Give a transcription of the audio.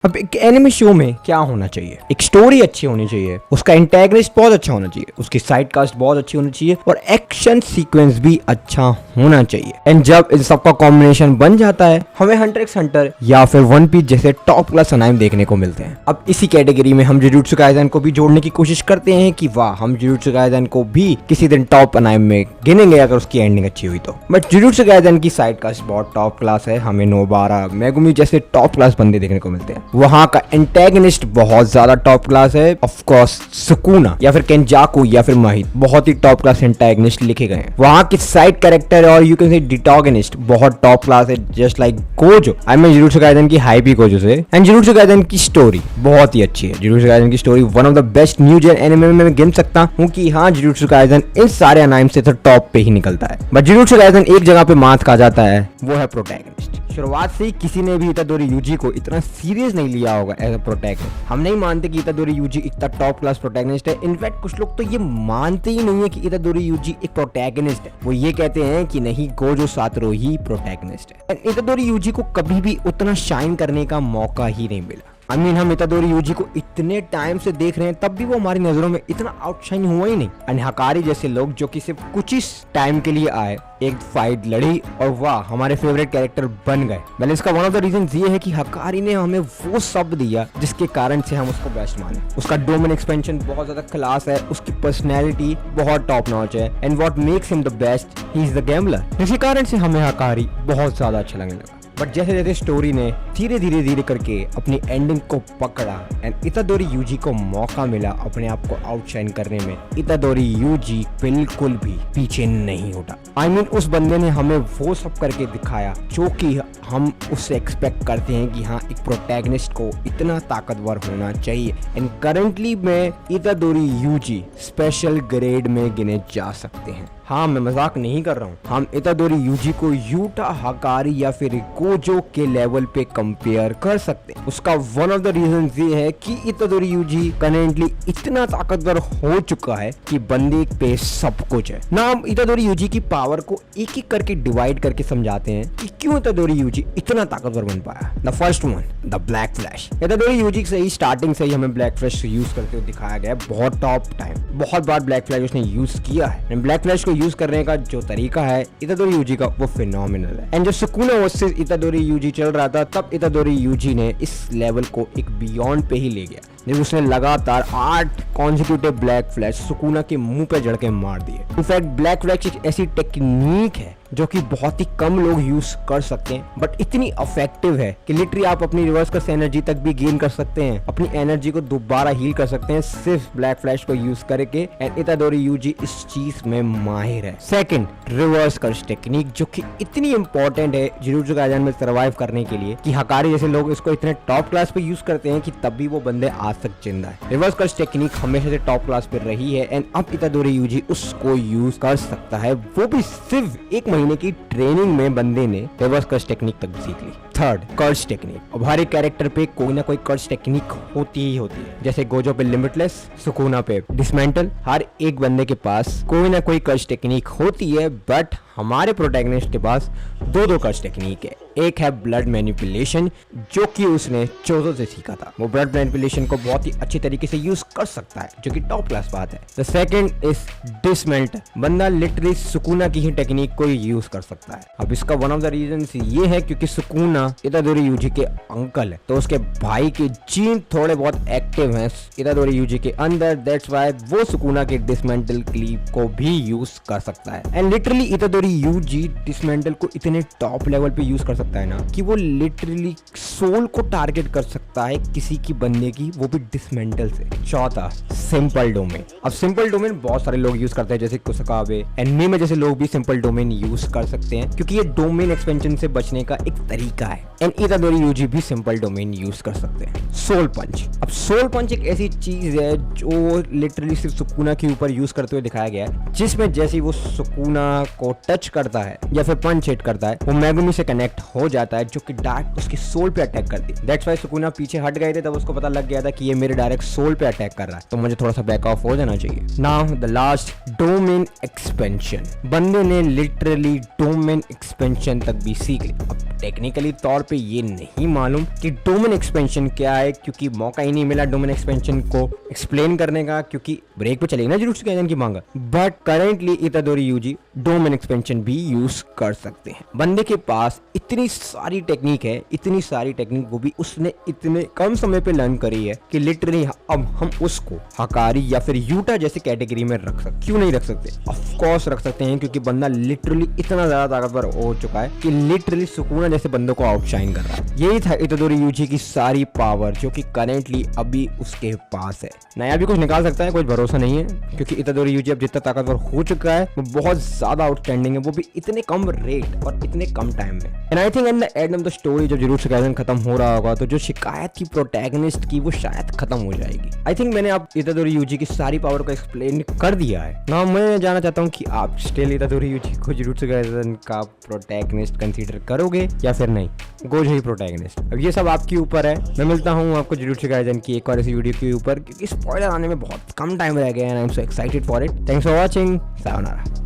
अब एक anime show में क्या होना चाहिए? एक स्टोरी अच्छी होनी चाहिए, उसका एंटेगनिस्ट बहुत अच्छा होना चाहिए, उसकी साइड कास्ट बहुत अच्छी होनी चाहिए और एक्शन सीक्वेंस भी अच्छा होना चाहिए। एंड जब इन सबका कॉम्बिनेशन बन जाता है हमें हंटर एक्स हंटर या फिर वन पीस जैसे टॉप क्लास अनाइम देखने को मिलते हैं। अब इसी कैटेगरी में हम जुजुत्सु काइसेन को भी जोड़ने की कोशिश करते हैं कि वाह, हम जुजुत्सु काइसेन को भी किसी दिन टॉप अनाइम में गिनेंगे अगर उसकी एंडिंग अच्छी हुई तो। बट जुजुत्सु काइसेन की साइड कास्ट बहुत टॉप क्लास है, हमें नोबारा, मेगुमी जैसे टॉप क्लास बंदे देखने को मिलते हैं। वहाँ का एंटेगनिस्ट बहुत ज्यादा टॉप क्लास है। ऑफ कोर्स सुकुना या फिर केंजाकू या फिर माहित बहुत ही टॉप क्लास एंटेगनिस्ट लिखे गए हैं। वहाँ के साइड कैरेक्टर और यू कैन से डिटोगनिस्ट बहुत टॉप क्लास है, just like Gojo. I mean Jujutsu Kaisen की हाइप ही गोजो से। एंड जुजुत्सु काइसेन की स्टोरी बहुत ही अच्छी है। जुजुत्सु काइसेन की story one of the best new gen anime में मैं गिन सकता हूँ कि हाँ, जुजुत्सु काइसेन इन सारे अनाइम से तो टॉप पे ही निकलता है। बट जुजुत्सु काइसेन एक जगह पे मात खा जाता है, वो है प्रोटैगनिस्ट। शुरुआत से ही किसी ने भी इतादोरी यूजी को इतना सीरियस नहीं लिया होगा एज अ प्रोटैगनिस्ट। हम नहीं मानते कि इतादोरी यूजी इतना टॉप क्लास प्रोटैगनिस्ट है। इनफैक्ट कुछ लोग तो ये मानते ही नहीं है कि इतादोरी यूजी एक प्रोटैगनिस्ट है। वो ये कहते हैं कि नहीं, गोजो सातोरू ही प्रोटैगनिस्ट है। इतादोरी यूजी को कभी भी उतना शाइन करने का मौका ही नहीं मिला। I mean, हम इतादोरी यूजी को इतने टाइम से देख रहे हैं, तब भी वो हमारी नजरों में इतना आउटशाइन हुआ ही नहीं। एंड हकारी जैसे लोग जो कि सिर्फ कुछ ही टाइम के लिए आए, एक फाइट लड़ी और वाह, हमारे फेवरेट कैरेक्टर बन गए। वेल, इसका वन ऑफ द रीजन ये है कि हकारी ने हमें वो शब्द दिया जिसके कारण से हम उसको बेस्ट माने। उसका डोमेन एक्सपेंशन बहुत ज्यादा क्लास है, उसकी पर्सनैलिटी बहुत टॉप नॉच है। And what makes him the best, he is the gambler. इसी कारण से हमें हकारी बहुत ज्यादा अच्छा लगने लगा। बट जैसे जैसे स्टोरी ने धीरे धीरे करके अपनी एंडिंग को पकड़ा एंड इतादोरी यूजी को मौका मिला अपने आप को आउटशाइन करने में, इतादोरी यूजी बिल्कुल भी पीछे नहीं हटा। आई मीन, उस बंदे ने हमें वो सब करके दिखाया जो कि हम उससे एक्सपेक्ट करते हैं कि हाँ, एक प्रोटैगनिस्ट को इतना ताकतवर होना चाहिए। एंड करंटली में इतादोरी यूजी स्पेशल ग्रेड में गिने जा सकते हैं। हाँ, मैं मजाक नहीं कर रहा हूँ। हम इतादोरी यूजी को यूटा, हकारी या फिर गोजो के लेवल पे कंपेयर कर सकते हैं। उसका वन ऑफ द रीजन ये है कि इतादोरी यूजी करेंटली इतना ताकतवर हो चुका है कि बंदे पे सब कुछ है ना। हम इतादोरी यूजी की पावर को एक एक करके डिवाइड करके समझाते हैं कि क्यों इतादोरी यूजी इतना ताकतवर बन पाया। The first one, the black flash. Itadori Yuji से ही स्टार्टिंग से ही हमें ब्लैक फ्लैश यूज करते हुए दिखाया गया है। बहुत टॉप टाइम, बहुत बार ब्लैक फ्लैश उसने यूज किया है। ब्लैक फ्लैश को यूज करने का जो तरीका है इतादोरी यूजी का, वो फिनोमिनल है। एंड जब सुकुना वर्सेस इतादोरी यूजी चल रहा था, तब इतादोरी यूजी ने इस लेवल को एक बियॉन्ड पे ही ले गया, जब उसने लगातार 8 कॉन्जिक्यूटिव ब्लैक फ्लैश सुकुना के मुंह पे जड़ के मार दिए। इनफैक्ट ब्लैक फ्लैश एक ऐसी टेक्निक है जो कि बहुत ही कम लोग यूज कर सकते हैं, बट इतनी इफेक्टिव है कि लिटरली आप अपनी रिवर्स कर्स एनर्जी तक भी गेन कर सकते हैं, अपनी एनर्जी को दोबारा हील कर सकते हैं सिर्फ ब्लैक फ्लैश को यूज करके। एंड इतादोरी यूजी इस चीज में माहिर है। सेकंड, रिवर्स कर्स टेक्निक, जो कि इतनी इंपॉर्टेंट है जुजुत्सु काइसेन में सर्वाइव करने के लिए कि हकारी जैसे लोग इसको इतने टॉप क्लास पे यूज करते हैं कि तब भी वो बंदे आज तक जिंदा है। रिवर्स कर्स टेक्निक हमेशा से टॉप क्लास पे रही है एंड अब इतादोरी यूजी उसको यूज कर सकता है, वो भी सिर्फ एक महीने की ट्रेनिंग में बंदे ने रिवर्स कर्स टेक्निक तक भी सीख ली। Third, curse technique. अब हर एक कैरेक्टर पे कोई ना कोई कर्स टेक्निक होती ही होती है। जैसे गोजो पे लिमिटलेस, सुकुना पे डिसमेंटल, हर एक बंदे के पास कोई ना कोई कर्स टेक्निक होती है। बट हमारे प्रोटैगनिस्ट के पास दो कर्स टेक्निक है। एक है ब्लड मैनिपुलेशन, जो कि उसने चोजो से सीखा था। वो ब्लड मैनिपुलेशन को बहुत ही अच्छी तरीके से यूज कर सकता है, जो कि टॉप क्लास बात है। The second is dismantle. बंदा लिटरली सुकुना की ही टेक्निक को यूज कर सकता है। अब इसका वन ऑफ द रीजन ये है क्योंकि सुकुना इतादोरी यूजी के अंकल है, तो उसके भाई के जीन थोड़े बहुत एक्टिव हैं इतादोरी यूजी के अंदर। दैट्स व्हाई वो सुकुना के डिसमेंटल क्लीव को भी यूज कर सकता है। And literally Itadori Yuji dismantle को इतने टॉप लेवल पे यूज कर सकता है ना कि वो लिटरली सोल को टारगेट कर सकता है किसी की बंदे की, वो भी डिसमेंटल से। चौथा, सिंपल डोमेन। अब सिंपल डोमेन बहुत सारे लोग यूज करते हैं, जैसे कुसकाबे, एनिमे जैसे लोग भी सिंपल डोमेन यूज कर सकते हैं क्योंकि ये डोमेन एक्सपेंशन से बचने का एक तरीका है। एंड इतादोरी यूजी भी सिंपल डोमेन यूज कर सकते हैं। सोल पंच। अब सोल पंच एक ऐसी चीज है जो लिटरली सिर्फ सुकुना के ऊपर यूज करते हुए दिखाया गया है, जिसमें जैसे ही वो सुकुना को टच करता है या फिर पंच हिट करता है, वो मेगुमी से कनेक्ट हो जाता है, जो कि डायरेक्ट उसकी सोल पे अटैक करती है। दैट्स व्हाई सुकुना पीछे हट गए थे, तब उसको पता लग गया था कि ये मेरे डायरेक्ट सोल पे अटैक कर रहा है, तो मुझे थोड़ा सा बैक ऑफ हो जाना चाहिए। Now the last, domain expansion. बंदे ने लिटरली डोमेन एक्सपेंशन तक भी सीख ली। अब टेक्निकली तौर पे ये नहीं मालूम कि डोमेन एक्सपेंशन क्या है, क्योंकि मौका ही नहीं मिला डोमेन एक्सपेंशन को एक्सप्लेन करने का, क्योंकि ब्रेक पे चलेगी ना जुजुत्सु काइसेन की manga. But currently Itadori Yuji domain expansion भी यूज कर सकते हैं। बंदे के पास इतनी सारी टेक्निक है, इतनी सारी टेक्निक वो भी उसने इतने कम समय पे लर्न करी है कि लिटरली अब हम उसको हकारी या फिर यूटा जैसी कैटेगरी में रख सकते। क्यों नहीं रख सकते? ऑफ कोर्स रख सकते हैं, क्योंकि बंदा लिटरली इतना ज्यादा ताकतवर हो चुका है कि लिटरली सुकुना जैसे बंदों को आउटशाइन कर रहा है। यही था इतादोरी यूजी की सारी पावर जो कि करेंटली अभी उसके पास है। नया भी कुछ निकाल सकता है, कोई भरोसा नहीं है, क्योंकि इतादोरी यूजी अब जितना ताकतवर हो चुका है वो बहुत ज्यादा आउटस्टैंडिंग है, वो भी इतने कम रेट और इतने कम टाइम में। And I think at the end of the story जब जुजुत्सु काइसेन खत्म हो रहा होगा तो जो शिकायत थी प्रोटैगनिस्ट की वो शायद खत्म हो जाएगी। आई थिंक मैंने अब इतादोरी यूजी की सारी पावर को एक्सप्लेन कर दिया है ना। मैं जानना चाहता हूँ कि आप स्टिल इतादोरी यूजी को जुजुत्सु काइसेन का प्रोटैगनिस्ट कंसीडर करोगे या फिर नहीं? गोजो ही प्रोटैगनिस्ट। अब ये सब आपके ऊपर है। मैं मिलता हूँ आपको जुजुत्सु काइसेन की एक और ऐसी वीडियो के ऊपर, क्योंकि स्पॉइलर आने में बहुत कम टाइम रह गया है। I am so excited for it. Thanks for watching. Sayonara.